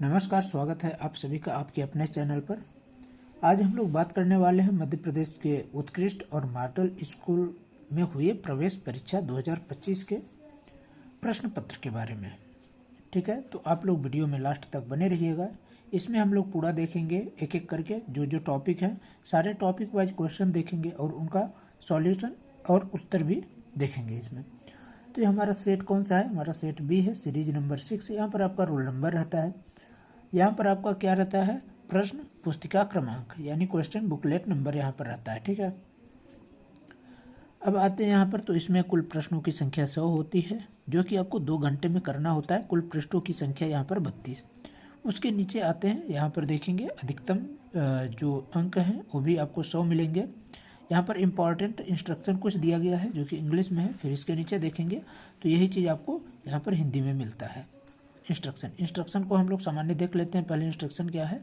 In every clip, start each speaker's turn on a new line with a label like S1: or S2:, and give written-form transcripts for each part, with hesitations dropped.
S1: नमस्कार, स्वागत है आप सभी का आपके अपने चैनल पर। आज हम लोग बात करने वाले हैं मध्य प्रदेश के उत्कृष्ट और मॉडल स्कूल में हुए प्रवेश परीक्षा 2025 के प्रश्न पत्र के बारे में। ठीक है, तो आप लोग वीडियो में लास्ट तक बने रहिएगा। इसमें हम लोग पूरा देखेंगे एक एक करके, जो टॉपिक है सारे टॉपिक वाइज क्वेश्चन देखेंगे और उनका सॉल्यूशन और उत्तर भी देखेंगे इसमें। तो ये हमारा सेट कौन सा है? हमारा सेट बी है, सीरीज नंबर 6। यहाँ पर आपका रोल नंबर रहता है। यहाँ पर आपका क्या रहता है? प्रश्न पुस्तिका क्रमांक यानी क्वेश्चन बुकलेट नंबर यहाँ पर रहता है। ठीक है, अब आते हैं यहाँ पर। तो इसमें कुल प्रश्नों की संख्या 100 होती है, जो कि आपको 2 घंटे में करना होता है। कुल पृष्ठों की संख्या यहाँ पर 32। उसके नीचे आते हैं, यहाँ पर देखेंगे अधिकतम जो अंक हैं वो भी आपको 100 मिलेंगे। यहाँ पर इम्पॉर्टेंट इंस्ट्रक्शन कुछ दिया गया है जो कि इंग्लिश में है। फिर इसके नीचे देखेंगे तो यही चीज़ आपको यहाँ पर हिंदी में मिलता है। इंस्ट्रक्शन को हम लोग सामान्य देख लेते हैं। पहले इंस्ट्रक्शन क्या है?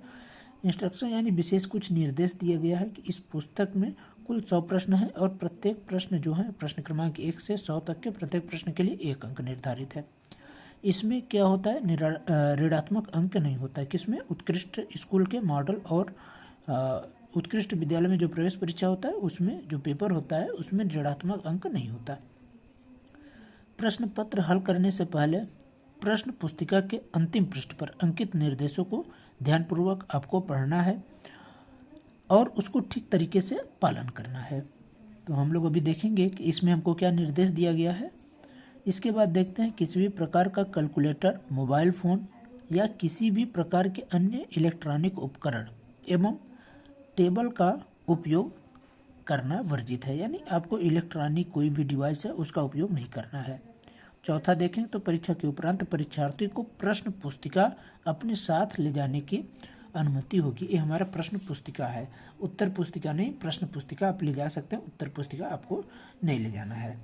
S1: इंस्ट्रक्शन यानी विशेष कुछ निर्देश दिया गया है कि इस पुस्तक में कुल 100 प्रश्न है और प्रत्येक प्रश्न जो है प्रश्न क्रमांक 1 से 100 तक के प्रत्येक प्रश्न के लिए 1 अंक निर्धारित है। इसमें क्या होता है? ऋणात्मक अंक नहीं होता है। किसमें? उत्कृष्ट स्कूल के मॉडल और उत्कृष्ट विद्यालय में जो प्रवेश परीक्षा होता है उसमें जो पेपर होता है उसमें ऋणात्मक अंक नहीं होता। प्रश्न पत्र हल करने से पहले प्रश्न पुस्तिका के अंतिम पृष्ठ पर अंकित निर्देशों को ध्यानपूर्वक आपको पढ़ना है और उसको ठीक तरीके से पालन करना है। तो हम लोग अभी देखेंगे कि इसमें हमको क्या निर्देश दिया गया है। इसके बाद देखते हैं, किसी भी प्रकार का कैलकुलेटर, मोबाइल फ़ोन या किसी भी प्रकार के अन्य इलेक्ट्रॉनिक उपकरण एवं टेबल का उपयोग करना वर्जित है। यानी आपको इलेक्ट्रॉनिक कोई भी डिवाइस है उसका उपयोग नहीं करना है। चौथा देखें तो परीक्षा के उपरांत परीक्षार्थी को प्रश्न पुस्तिका अपने साथ ले जाने की अनुमति होगी। ये हमारा प्रश्न पुस्तिका है, उत्तर पुस्तिका नहीं। प्रश्न पुस्तिका आप ले जा सकते हैं, उत्तर पुस्तिका आपको नहीं ले जाना है।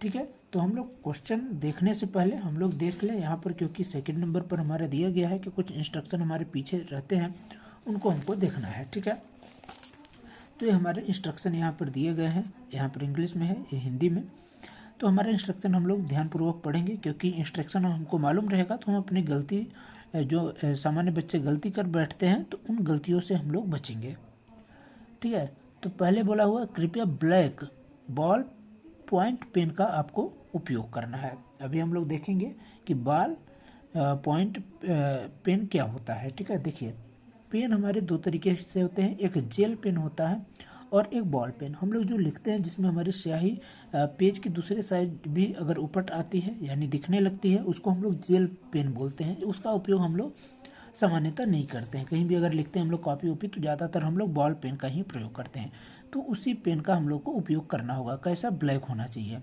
S1: ठीक है, तो हम लोग क्वेश्चन देखने से पहले हम लोग देख लें यहाँ पर, क्योंकि सेकंड नंबर पर हमारा दिया गया है कि कुछ इंस्ट्रक्शन हमारे पीछे रहते हैं, उनको हमको देखना है। ठीक है, तो ये हमारे इंस्ट्रक्शन यहाँ पर दिए गए हैं। यहाँ पर इंग्लिश में है, ये हिंदी में। तो हमारे इंस्ट्रक्शन हम लोग ध्यानपूर्वक पढ़ेंगे, क्योंकि इंस्ट्रक्शन हमको मालूम रहेगा तो हम अपनी गलती, जो सामान्य बच्चे गलती कर बैठते हैं तो उन गलतियों से हम लोग बचेंगे। ठीक है, तो पहले बोला हुआ कृपया ब्लैक बॉल पॉइंट पेन का आपको उपयोग करना है। अभी हम लोग देखेंगे कि बॉल पॉइंट पेन क्या होता है। ठीक है, देखिए पेन हमारे 2 तरीके से होते हैं, एक जेल पेन होता है और एक बॉल पेन। हम लोग जो लिखते हैं जिसमें हमारी स्याही पेज की दूसरे साइड भी अगर उपट आती है यानी दिखने लगती है, उसको हम लोग जेल पेन बोलते हैं। उसका उपयोग हम लोग सामान्यतः नहीं करते हैं। कहीं भी अगर लिखते हैं हम लोग कॉपी वॉपी तो ज़्यादातर हम लोग बॉल पेन का ही प्रयोग करते हैं। तो उसी पेन का हम लोग को उपयोग करना होगा। कैसा? ब्लैक होना चाहिए।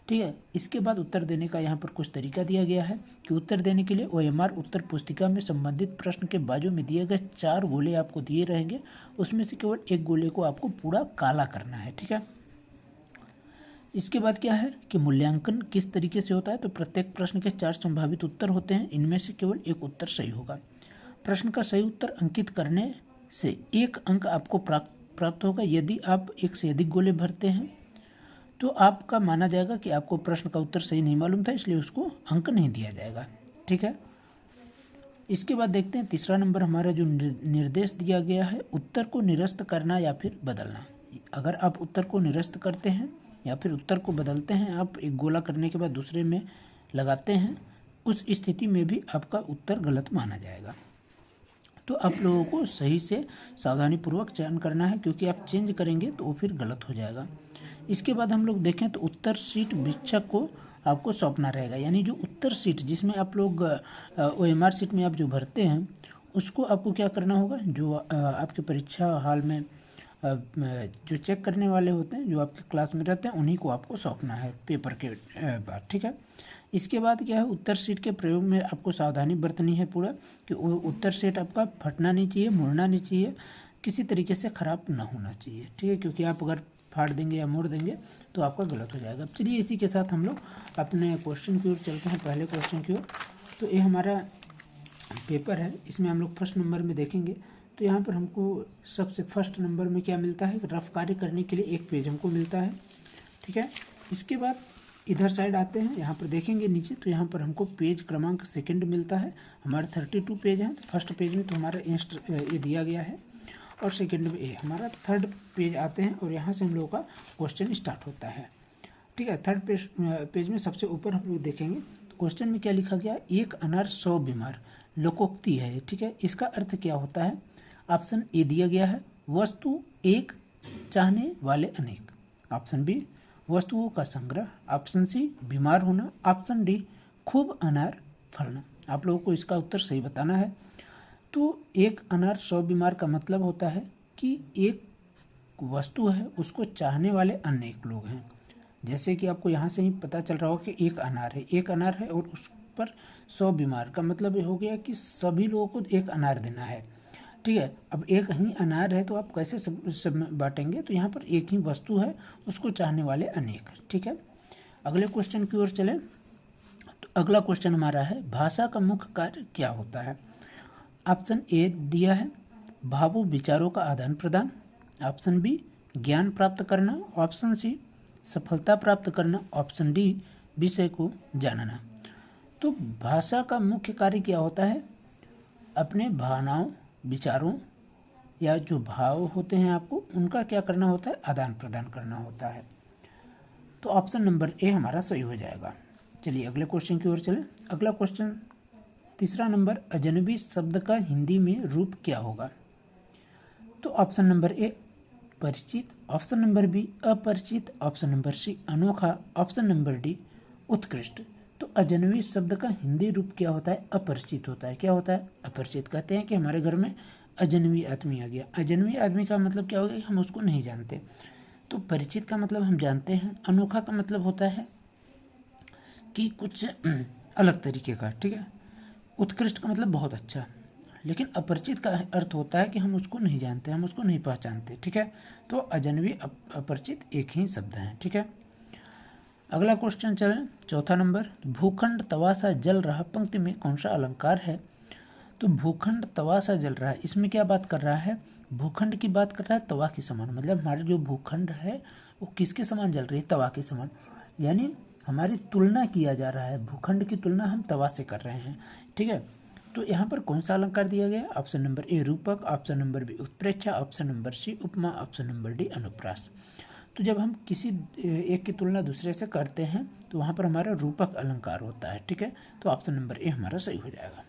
S1: ठीक है, इसके बाद उत्तर देने का यहाँ पर कुछ तरीका दिया गया है कि उत्तर देने के लिए OMR उत्तर पुस्तिका में संबंधित प्रश्न के बाजू में दिए गए 4 गोले आपको दिए रहेंगे, उसमें से केवल एक गोले को आपको पूरा काला करना है। ठीक है, इसके बाद क्या है कि मूल्यांकन किस तरीके से होता है। तो प्रत्येक प्रश्न के 4 संभावित उत्तर होते हैं, इनमें से केवल एक उत्तर सही होगा। प्रश्न का सही उत्तर अंकित करने से 1 अंक आपको प्राप्त होगा। यदि आप 1 से अधिक गोले भरते हैं तो आपका माना जाएगा कि आपको प्रश्न का उत्तर सही नहीं मालूम था, इसलिए उसको अंक नहीं दिया जाएगा। ठीक है, इसके बाद देखते हैं तीसरा नंबर हमारा जो निर्देश दिया गया है, उत्तर को निरस्त करना या फिर बदलना। अगर आप उत्तर को निरस्त करते हैं या फिर उत्तर को बदलते हैं, आप एक गोला करने के बाद दूसरे में लगाते हैं, उस स्थिति में भी आपका उत्तर गलत माना जाएगा। तो आप लोगों को सही से सावधानीपूर्वक चयन करना है, क्योंकि आप चेंज करेंगे तो वो फिर गलत हो जाएगा। इसके बाद हम लोग देखें तो उत्तर शीट वीक्षक को आपको सौंपना रहेगा। यानी जो उत्तर शीट जिसमें आप लोग OMR शीट में आप जो भरते हैं उसको आपको क्या करना होगा, जो आपके परीक्षा हॉल में जो चेक करने वाले होते हैं, जो आपके क्लास में रहते हैं, उन्हीं को आपको सौंपना है पेपर के बाद। ठीक है, इसके बाद क्या है, उत्तर शीट के प्रयोग में आपको सावधानी बरतनी है पूरा, कि उत्तर शीट आपका फटना नहीं चाहिए, मुड़ना नहीं चाहिए, किसी तरीके से ख़राब ना होना चाहिए। ठीक है, क्योंकि आप अगर फाड़ देंगे या मोड़ देंगे तो आपका गलत हो जाएगा। चलिए इसी के साथ हम लोग अपने क्वेश्चन की ओर चलते हैं, पहले क्वेश्चन की ओर। तो ये हमारा पेपर है, इसमें हम लोग फर्स्ट नंबर में देखेंगे। तो यहाँ पर हमको सबसे फर्स्ट नंबर में क्या मिलता है, रफ कार्य करने के लिए 1 पेज हमको मिलता है। ठीक है, इसके बाद इधर साइड आते हैं, यहाँ पर देखेंगे नीचे तो यहाँ पर हमको पेज क्रमांक सेकंड मिलता है। हमारे 32 पेज हैं, तो फर्स्ट पेज में तो हमारा ये दिया गया है और सेकंड में ये हमारा थर्ड पेज आते हैं और यहाँ से हम लोगों का क्वेश्चन स्टार्ट होता है। ठीक है, थर्ड पेज में सबसे ऊपर हम लोग देखेंगे तो क्वेश्चन में क्या लिखा गया, एक अनार 100 बीमार, लोकोक्ति है। ठीक है, इसका अर्थ क्या होता है। ऑप्शन ए दिया गया है, वस्तु एक, चाहने वाले अनेक। ऑप्शन बी, वस्तुओं का संग्रह। ऑप्शन सी, बीमार होना। ऑप्शन डी, खूब अनार फलना। आप लोगों को इसका उत्तर सही बताना है। तो एक अनार 100 बीमार का मतलब होता है कि एक वस्तु है, उसको चाहने वाले अनेक लोग हैं। जैसे कि आपको यहाँ से ही पता चल रहा हो कि एक अनार है और उस पर 100 बीमार का मतलब ये हो गया कि सभी लोगों को एक अनार देना है। ठीक है, अब एक ही अनार है तो आप कैसे सब बांटेंगे, तो यहाँ पर एक ही वस्तु है, उसको चाहने वाले अनेक। ठीक है, अगले क्वेश्चन की ओर चले तो अगला क्वेश्चन हमारा है, भाषा का मुख्य कार्य क्या होता है। ऑप्शन ए दिया है, भावों विचारों का आदान प्रदान। ऑप्शन बी, ज्ञान प्राप्त करना। ऑप्शन सी, सफलता प्राप्त करना। ऑप्शन डी, विषय को जानना। तो भाषा का मुख्य कार्य क्या होता है, अपने भावनाओं, विचारों या जो भाव होते हैं आपको उनका क्या करना होता है, आदान प्रदान करना होता है। तो ऑप्शन नंबर ए हमारा सही हो जाएगा। चलिए अगले क्वेश्चन की ओर चलें। अगला क्वेश्चन तीसरा नंबर, अजनबी शब्द का हिंदी में रूप क्या होगा। तो ऑप्शन नंबर ए परिचित, ऑप्शन नंबर बी अपरिचित, ऑप्शन नंबर सी अनोखा, ऑप्शन नंबर डी उत्कृष्ट। तो अजनबी शब्द का हिंदी रूप क्या होता है, अपरिचित होता है। क्या होता है, अपरिचित। कहते हैं कि हमारे घर में अजनबी आदमी आ गया। अजनबी आदमी का मतलब क्या होगा कि हम उसको नहीं जानते। तो परिचित का मतलब हम जानते हैं। अनोखा का मतलब होता है कि कुछ अलग तरीके का। ठीक है, उत्कृष्ट का मतलब बहुत अच्छा। लेकिन अपरिचित का अर्थ होता है कि हम उसको नहीं जानते, हम उसको नहीं पहचानते। ठीक है, तो अजनबी अपरिचित एक ही शब्द है। ठीक है, अगला क्वेश्चन चलें, चौथा नंबर, भूखंड तवासा जल रहा पंक्ति में कौन सा अलंकार है। तो भूखंड तवासा जल रहा है, इसमें क्या बात कर रहा है, भूखंड की बात कर रहा है, तवा के समान। मतलब हमारे जो भूखंड है वो किसके समान जल रही है, तवा के समान। यानी हमारी तुलना किया जा रहा है, भूखंड की तुलना हम तवा से कर रहे हैं। ठीक है, तो यहाँ पर कौन सा अलंकार दिया गया, ऑप्शन नंबर ए रूपक, ऑप्शन नंबर बी उत्प्रेक्षा, ऑप्शन नंबर सी उपमा, ऑप्शन नंबर डी अनुप्रास। तो जब हम किसी एक की तुलना दूसरे से करते हैं तो वहाँ पर हमारा रूपक अलंकार होता है। ठीक है, तो ऑप्शन नंबर ए हमारा सही हो जाएगा।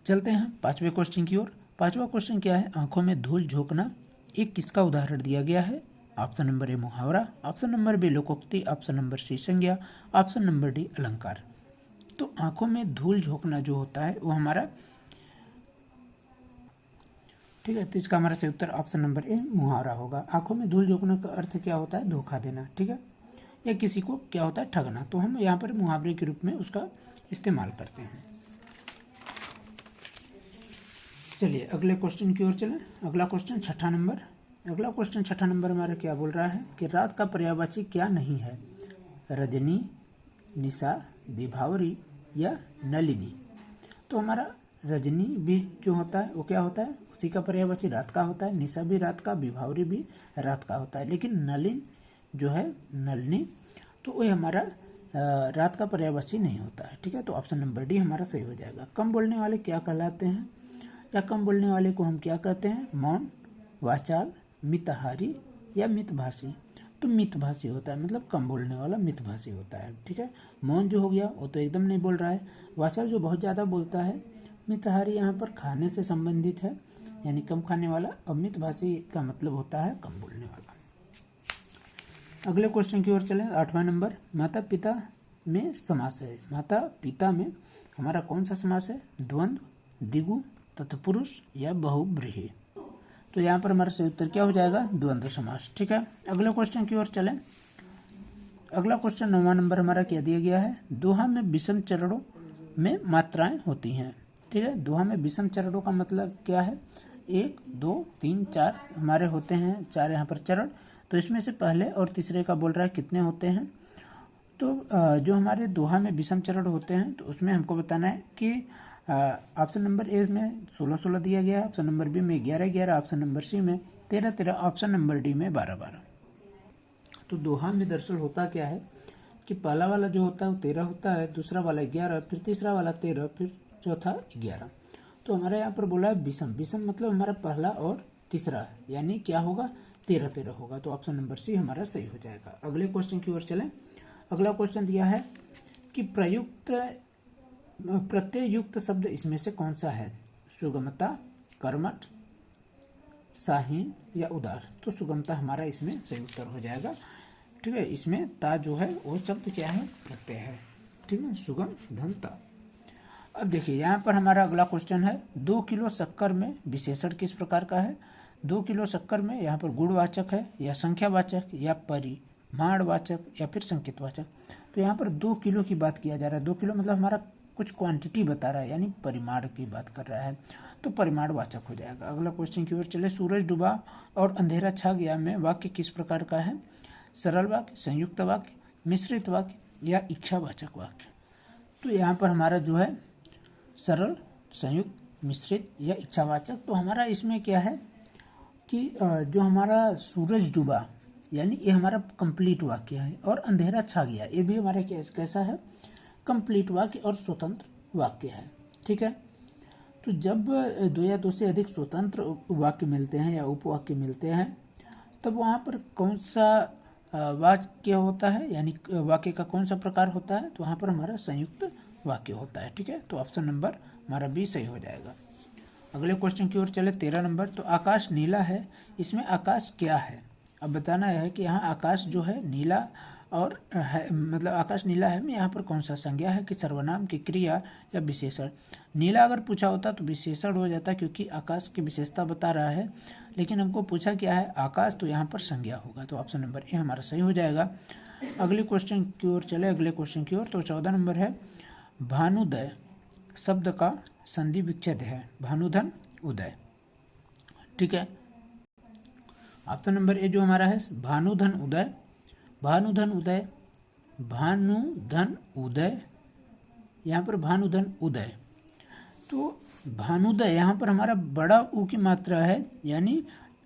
S1: चलते हैं पांचवें क्वेश्चन की ओर। पांचवा क्वेश्चन क्या है, आंखों में धूल झोंकना एक किसका उदाहरण दिया गया है। ऑप्शन नंबर ए मुहावरा, ऑप्शन नंबर बी लोकोक्ति, ऑप्शन नंबर सी संज्ञा, ऑप्शन नंबर डी अलंकार। तो आंखों में धूल झोंकना जो होता है वो हमारा, ठीक है, तो इसका हमारा सही उत्तर ऑप्शन नंबर ए मुहावरा होगा। आंखों में धूल झोंकने का अर्थ क्या होता है, धोखा देना। ठीक है, या किसी को क्या होता है, ठगना। तो हम यहाँ पर मुहावरे के रूप में उसका इस्तेमाल करते हैं। चलिए अगले क्वेश्चन की ओर चलें। अगला क्वेश्चन छठा नंबर हमारा क्या बोल रहा है कि रात का पर्यायवाची क्या नहीं है, रजनी, निशा, विभावरी या नलिनी। तो हमारा रजनी भी जो होता है वो क्या होता है, उसी का पर्यायवाची रात का होता है। निशा भी रात का, विभावरी भी रात का होता है। लेकिन नलिन जो है, नलिनी, तो वो हमारा रात का पर्यायवाची नहीं होता है। ठीक है, तो ऑप्शन नंबर डी हमारा सही हो जाएगा। कम बोलने वाले क्या कहलाते हैं, या कम बोलने वाले को हम क्या कहते हैं, मौन, वाचाल, मितहारी या मितभाषी। तो मितभाषी होता है, मतलब कम बोलने वाला मितभाषी होता है। ठीक है, मौन जो हो गया वो तो एकदम नहीं बोल रहा है। वाचाल जो बहुत ज़्यादा बोलता है। मितहारी यहाँ पर खाने से संबंधित है, यानी कम खाने वाला। और मितभाषी का मतलब होता है कम बोलने वाला। अगले क्वेश्चन की ओर चलें। आठवां नंबर, माता पिता में समास है। माता पिता में हमारा कौन सा समास है, द्वंद्व, द्विगु, तत्पुरुष या बहुब्रीहि। तो यहाँ पर हमारा सही उत्तर क्या हो जाएगा, द्वंद्व समास। ठीक है, अगले क्वेश्चन की ओर चलें। अगला क्वेश्चन 9वां नंबर हमारा क्या दिया गया है, दोहा में विषम चरणों में मात्राएं होती हैं। ठीक है, दोहा में विषम चरणों का मतलब क्या है, 1, 2, 3, 4 हमारे होते हैं, 4 यहाँ पर चरण। तो इसमें से पहले और तीसरे का बोल रहा है कितने होते हैं। तो जो हमारे दोहा में विषम चरण होते हैं तो उसमें हमको बताना है कि ऑप्शन नंबर ए में 16-16 दिया गया है, ऑप्शन नंबर बी में 11-11, ऑप्शन नंबर सी में 13-13, ऑप्शन नंबर डी में 12-12। तो दोहा में दरअसल होता क्या है कि पहला वाला जो होता है वो 13 होता है, दूसरा वाला 11, फिर तीसरा वाला 13, फिर चौथा 11। तो हमारे यहाँ पर बोला है विषम। विषम मतलब हमारा पहला और तीसरा, यानी क्या होगा, 13-13 होगा। तो ऑप्शन नंबर सी हमारा सही हो जाएगा। अगले क्वेश्चन की ओर चलें। अगला क्वेश्चन दिया है कि प्रत्ययुक्त शब्द इसमें से कौन सा है, सुगमता, कर्मठ, साहीन या उदार। तो सुगमता हमारा इसमें सही उत्तर हो जाएगा। ठीक है, इसमें ता जो है वो शब्द क्या है, प्रत्यय है। ठीक है, सुगम धन ता। अब देखिए यहाँ पर हमारा अगला क्वेश्चन है, 2 किलो शक्कर में विशेषण किस प्रकार का है। 2 किलो शक्कर में यहाँ पर गुणवाचक है या संख्यावाचक या परिमाणवाचक या फिर संकेतवाचक। तो यहाँ पर 2 किलो की बात किया जा रहा है। 2 किलो मतलब हमारा कुछ क्वांटिटी बता रहा है, यानी परिमाण की बात कर रहा है, तो परिमाणवाचक हो जाएगा। अगला क्वेश्चन की ओर चले। सूरज डूबा और अंधेरा छा गया में वाक्य किस प्रकार का है, सरल वाक्य, संयुक्त वाक्य, मिश्रित वाक्य या इच्छावाचक वाक्य। तो यहाँ पर हमारा जो है सरल, संयुक्त, मिश्रित या इच्छावाचक। तो हमारा इसमें क्या है कि जो हमारा सूरज डूबा यानी ये हमारा कंप्लीट वाक्य है, और अंधेरा छा गया ये भी हमारा कैसा है, कंप्लीट वाक्य और स्वतंत्र वाक्य है। ठीक है, तो जब 2 या 2 से अधिक स्वतंत्र वाक्य मिलते हैं या उपवाक्य मिलते हैं, तब वहाँ पर कौन सा वाक्य होता है, यानी वाक्य का कौन सा प्रकार होता है, तो वहाँ पर हमारा संयुक्त वाक्य होता है। ठीक है, तो ऑप्शन नंबर हमारा बी सही हो जाएगा। अगले क्वेश्चन की ओर चले। 13 नंबर। तो आकाश नीला है, इसमें आकाश क्या है। अब बताना है कि यहाँ आकाश जो है नीला और है, मतलब आकाश नीला है में यहाँ पर कौन सा संज्ञा है कि सर्वनाम की क्रिया या विशेषण। नीला अगर पूछा होता तो विशेषण हो जाता, क्योंकि आकाश की विशेषता बता रहा है, लेकिन हमको पूछा क्या है, आकाश, तो यहाँ पर संज्ञा होगा। तो ऑप्शन नंबर ए हमारा सही हो जाएगा। अगले क्वेश्चन की ओर चले। अगले क्वेश्चन की ओर। तो 14 नंबर है, भानुदय शब्द का संधि विच्छेद है, भानुधन उदय। ठीक है, ऑप्शन नंबर ए जो हमारा है भानुधन उदय, भानुधन उदय, भानुधन उदय, यहाँ पर भानुधन उदय। तो भानुदय यहाँ पर हमारा बड़ा ऊ की मात्रा है, यानी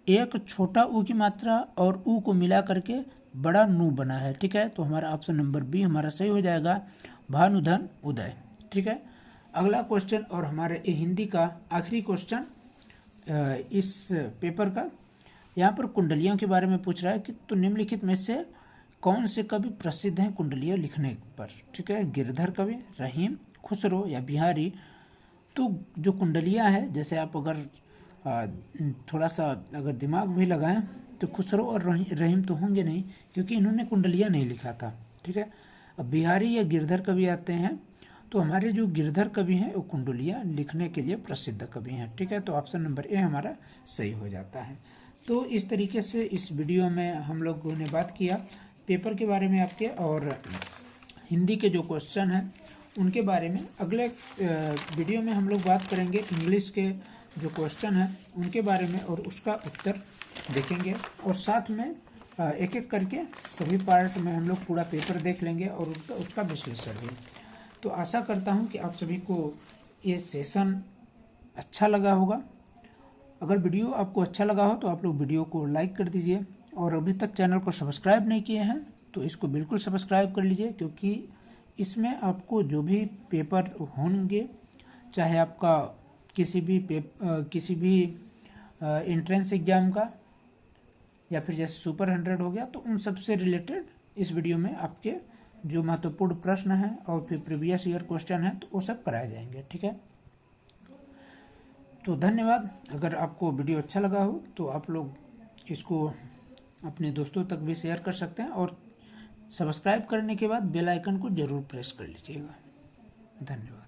S1: एक छोटा ऊ की मात्रा और ऊ को मिला करके बड़ा नू बना है। ठीक है, तो हमारा ऑप्शन नंबर बी हमारा सही हो जाएगा, भानुधन उदय। ठीक है, अगला क्वेश्चन और हमारे हिंदी का आखिरी क्वेश्चन इस पेपर का। यहाँ पर कुंडलियों के बारे में पूछ रहा है कि तो निम्नलिखित में से कौन से कवि प्रसिद्ध हैं कुंडलियाँ लिखने पर। ठीक है, गिरधर कवि, रहीम, खुसरो या बिहारी। तो जो कुंडलियाँ हैं, जैसे आप अगर थोड़ा सा अगर दिमाग भी लगाएं तो खुसरो और रहीम तो होंगे नहीं, क्योंकि इन्होंने कुंडलियाँ नहीं लिखा था। ठीक है, अब बिहारी या गिरधर कवि आते हैं। तो हमारे जो गिरधर कवि हैं वो कुंडलियाँ लिखने के लिए प्रसिद्ध कवि हैं। ठीक है, तो ऑप्शन नंबर ए हमारा सही हो जाता है। तो इस तरीके से इस वीडियो में हम लोगों ने बात किया पेपर के बारे में आपके, और हिंदी के जो क्वेश्चन हैं उनके बारे में। अगले वीडियो में हम लोग बात करेंगे इंग्लिश के जो क्वेश्चन हैं उनके बारे में, और उसका उत्तर देखेंगे, और साथ में एक एक करके सभी पार्ट में हम लोग पूरा पेपर देख लेंगे और उसका विश्लेषण भी। तो आशा करता हूँ कि आप सभी को ये सेशन अच्छा लगा होगा। अगर वीडियो आपको अच्छा लगा हो तो आप लोग वीडियो को लाइक कर दीजिए, और अभी तक चैनल को सब्सक्राइब नहीं किए हैं तो इसको बिल्कुल सब्सक्राइब कर लीजिए, क्योंकि इसमें आपको जो भी पेपर होंगे, चाहे आपका किसी भी एंट्रेंस एग्जाम का या फिर जैसे सुपर 100 हो गया, तो उन सब से रिलेटेड इस वीडियो में आपके जो महत्वपूर्ण प्रश्न हैं और फिर प्रीवियस ईयर क्वेश्चन हैं तो वो सब कराए जाएंगे। ठीक है, तो धन्यवाद। अगर आपको वीडियो अच्छा लगा हो तो आप लोग इसको अपने दोस्तों तक भी शेयर कर सकते हैं, और सब्सक्राइब करने के बाद बेल आइकन को जरूर प्रेस कर लीजिएगा। धन्यवाद।